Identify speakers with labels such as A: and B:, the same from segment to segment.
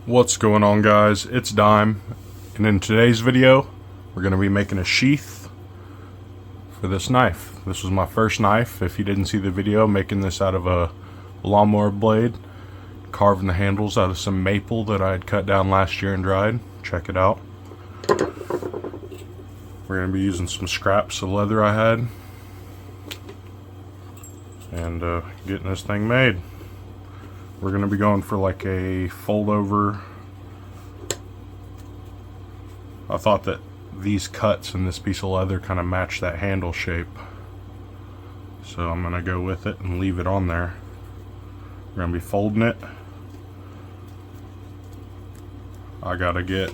A: What's going on, guys? It's Dime, and in today's video we're going to be making a sheath for this knife. This was my first knife. If you didn't see the video, making this out of a lawnmower blade, carving the handles out of some maple that I had cut down last year and dried. Check it out. We're going to be using some scraps of leather I had and getting this thing made. We're going to be going for like a fold over. I thought that these cuts in this piece of leather kind of match that handle shape, so I'm going to go with it and leave it on there. We're going to be folding it. I got to get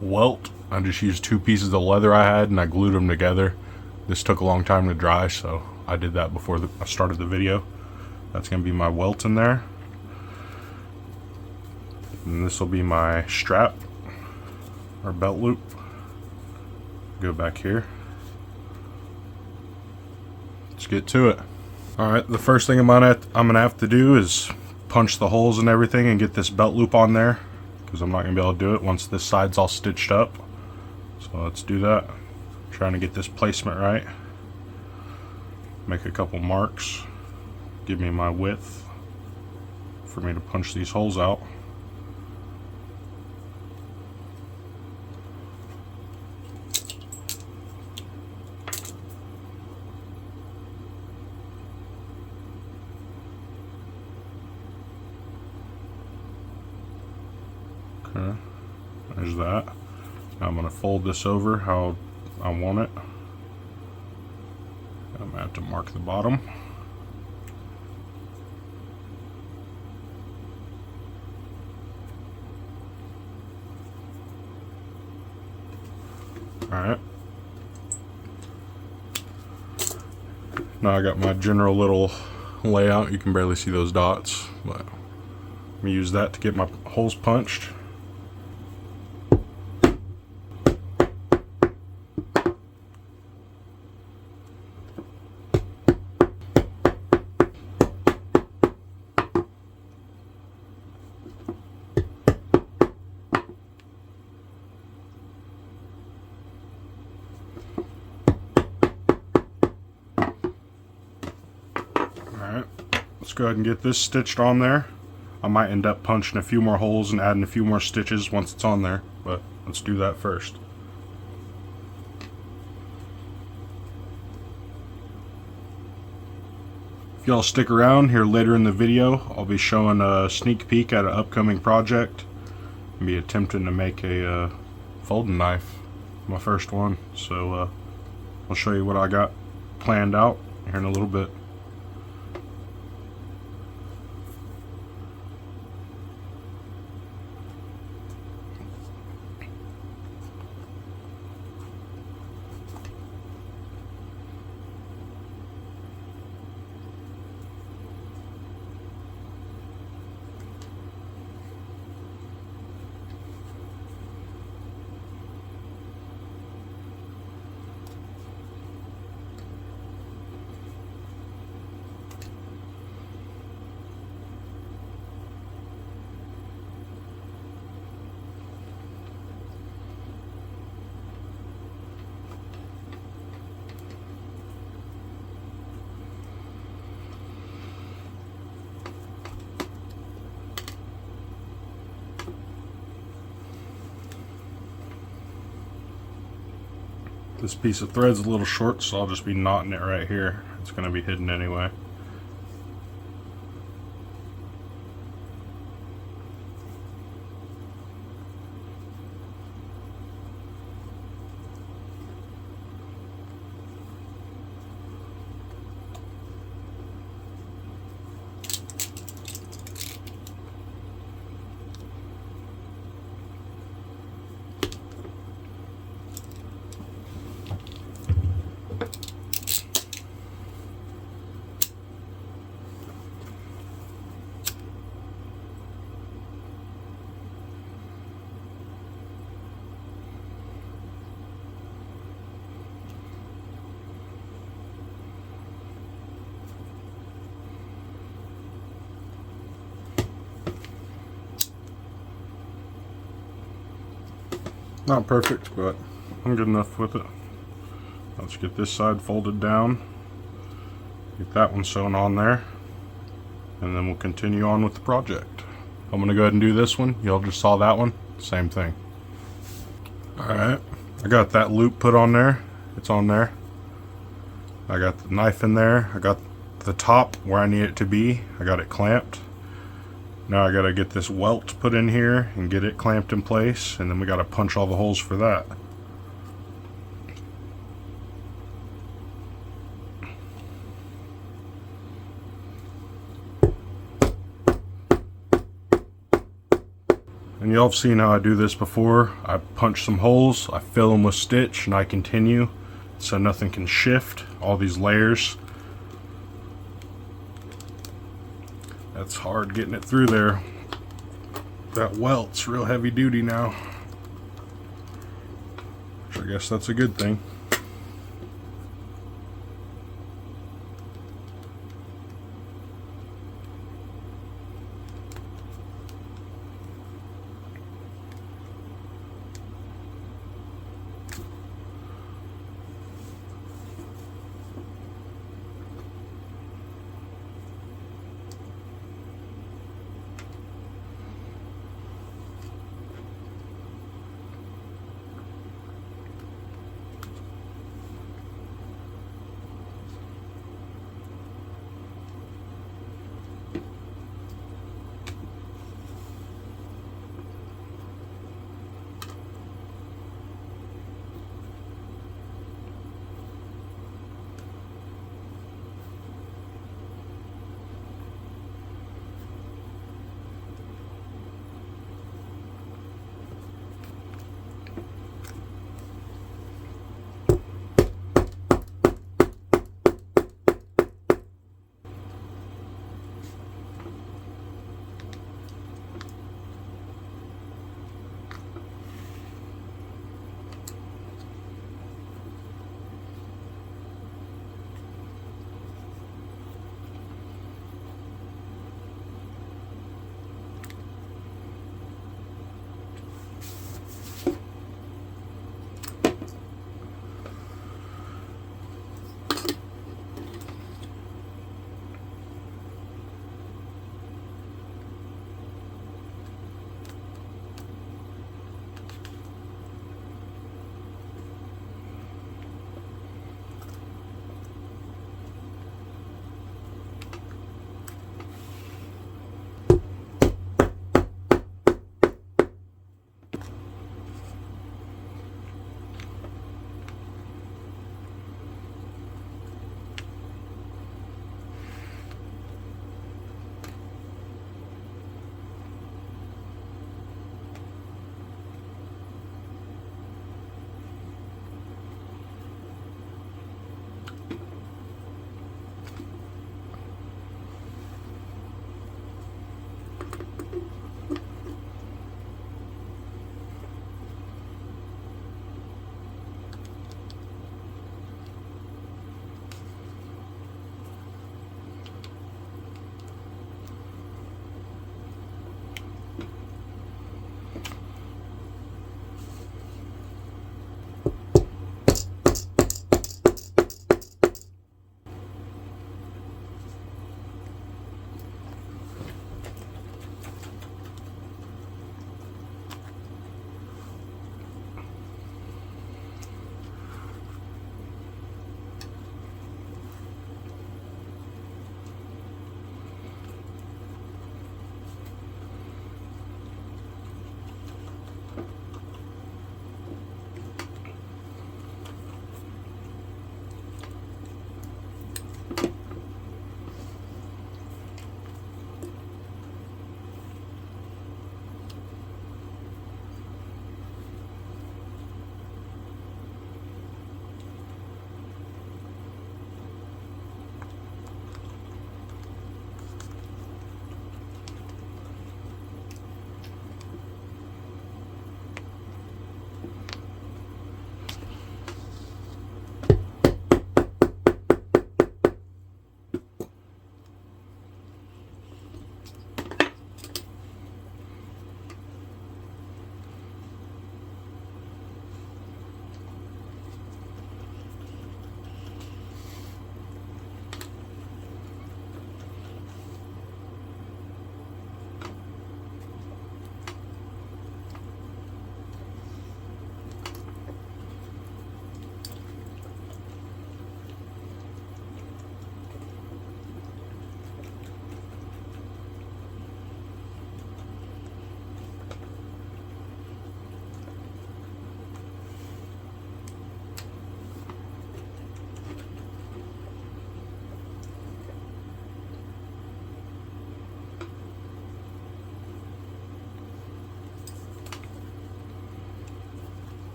A: welt. I just used two pieces of leather I had and I glued them together. This took a long time to dry, so I did that before I started the video. That's going to be my welt in there. And this will be my strap or belt loop. Go back here. Let's get to it. Alright, the first thing I'm gonna have to do is punch the holes and everything and get this belt loop on there, because I'm not going to be able to do it once this side's all stitched up. So let's do that. Trying to get this placement right. Make a couple marks. Give me my width for me to punch these holes out. Okay, there's that. Now I'm going to fold this over how I want it. I'm going to have to mark the bottom. Alright. Now I got my general little layout. You can barely see those dots, but I'm going to use that to get my holes punched. Alright, let's go ahead and get this stitched on there. I might end up punching a few more holes and adding a few more stitches once it's on there, but let's do that first. If y'all stick around here later in the video, I'll be showing a sneak peek at an upcoming project. I'll be attempting to make a folding knife, my first one. So I'll show you what I got planned out here in a little bit. This piece of thread's a little short, so I'll just be knotting it right here. It's going to be hidden anyway. Not perfect, but I'm good enough with it. Let's get this side folded down. Get that one sewn on there. And then we'll continue on with the project. I'm going to go ahead and do this one. Y'all just saw that one. Same thing. Alright. I got that loop put on there. It's on there. I got the knife in there. I got the top where I need it to be. I got it clamped. Now I got to get this welt put in here and get it clamped in place. And then we got to punch all the holes for that. And y'all have seen how I do this before. I punch some holes, I fill them with stitch, and I continue so nothing can shift. All these layers. That's hard getting it through there. That welt's real heavy duty now. Which I guess that's a good thing.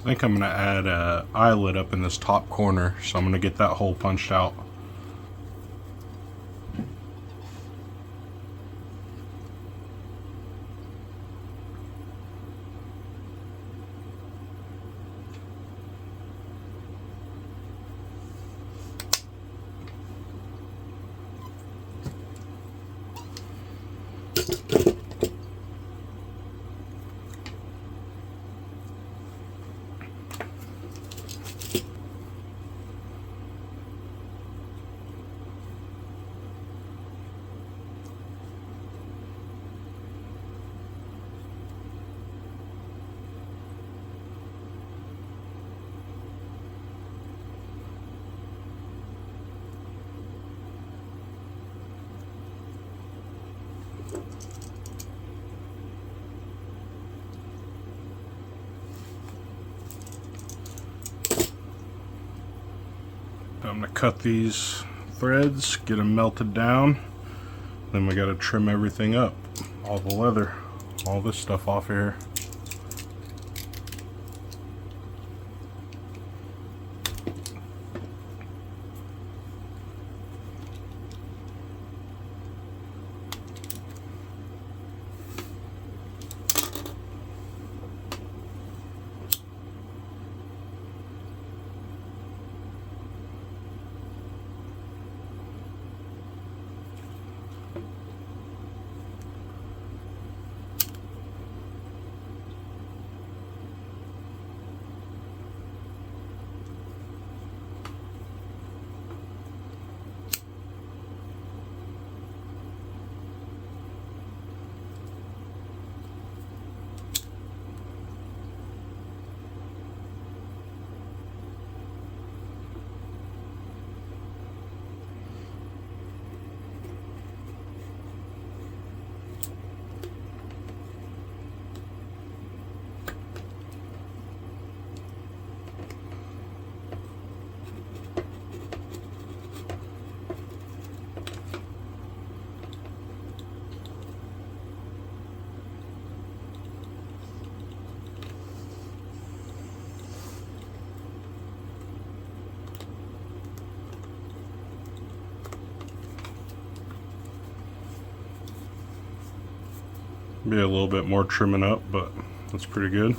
A: I think I'm going to add a eyelet up in this top corner, so I'm going to get that hole punched out. I'm going to cut these threads, get them melted down. Then we got to trim everything up. All the leather, all this stuff off here. Be a little bit more trimming up, but that's pretty good.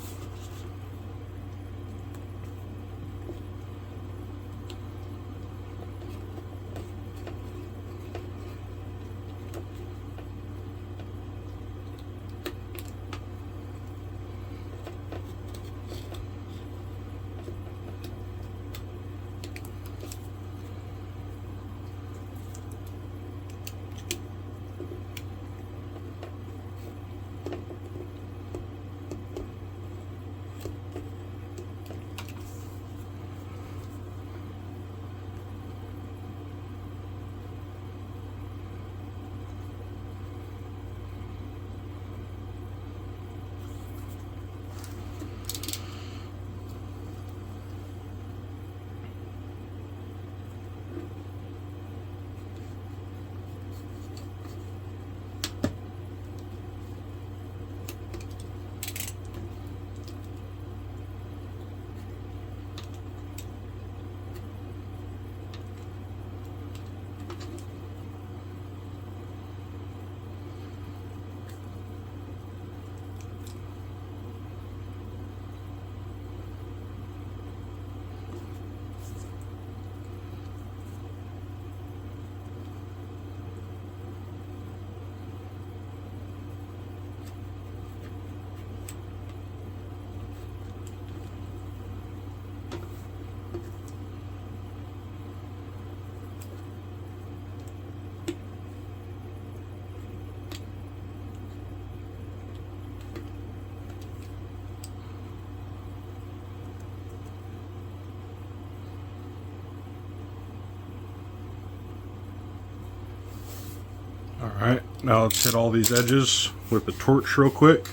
A: Alright, now let's hit all these edges with the torch real quick.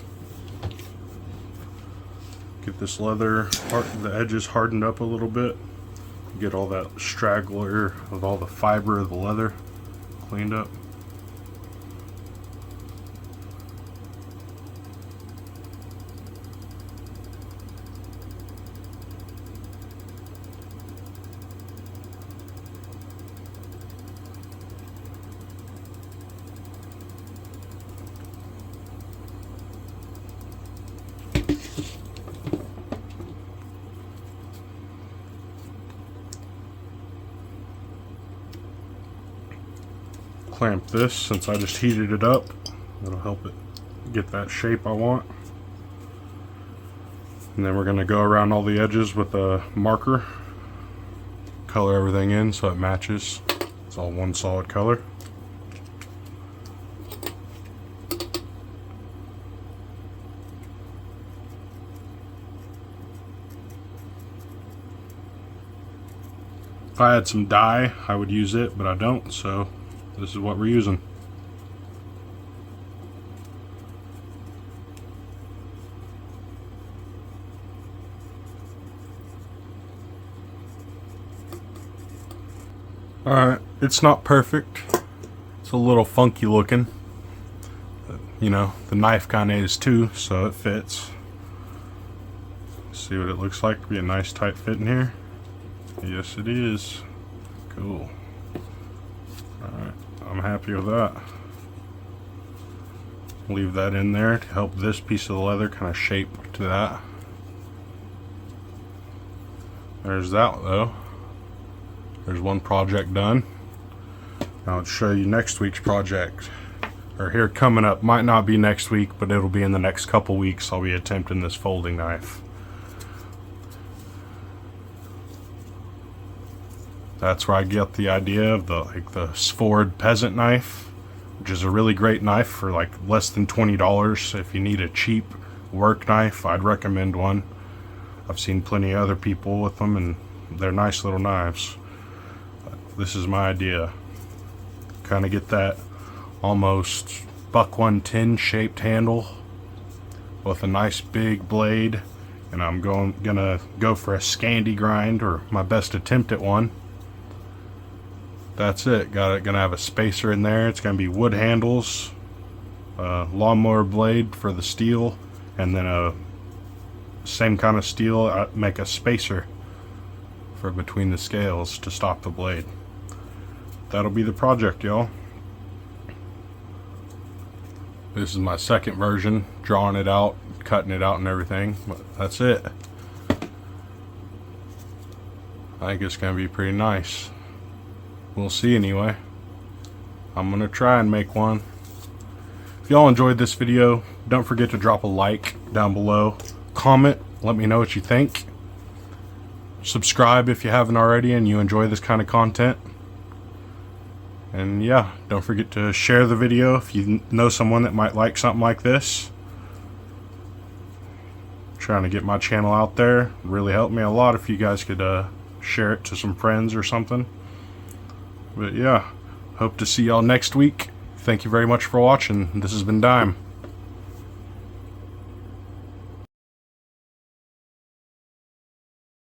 A: Get this leather, the edges hardened up a little bit. Get all that straggler of all the fiber of the leather cleaned up. clamp this since I just heated it up. It'll help it get that shape I want. And then we're going to go around all the edges with a marker, color everything in so it matches. It's all one solid color. If I had some dye, I would use it, but I don't, so this is what we're using. Alright, it's not perfect. It's a little funky looking. But, you know, the knife kind of is too, so it fits. See what it looks like. Be a nice tight fit in here. Yes, it is. Cool. Alright, I'm happy with that. Leave that in there to help this piece of the leather kind of shape to that. There's that though. There's one project done. Now I'll show you next week's project. Or here coming up. Might not be next week, but it'll be in the next couple weeks. I'll be attempting this folding knife. That's where I get the idea of the Ford peasant knife, which is a really great knife for like less than $20. If you need a cheap work knife, I'd recommend one. I've seen plenty of other people with them, and they're nice little knives. But this is my idea. Kind of get that almost buck 110 shaped handle with a nice big blade, and I'm gonna go for a Scandi grind, or my best attempt at one. That's it. Gonna have a spacer in there. It's gonna be wood handles, lawnmower blade for the steel, and then a same kind of steel. Make a spacer for between the scales to stop the blade. That'll be the project, y'all. This is my second version, drawing it out, cutting it out and everything, but that's it. I think it's gonna be pretty nice. We'll see anyway. I'm gonna try and make one. If y'all enjoyed this video, don't forget to drop a like down below. Comment, let me know what you think. Subscribe if you haven't already and you enjoy this kind of content. And yeah, don't forget to share the video if you know someone that might like something like this. Trying to get my channel out there. It'd really help me a lot if you guys could share it to some friends or something. But yeah, hope to see y'all next week. Thank you very much for watching. This has been Dime.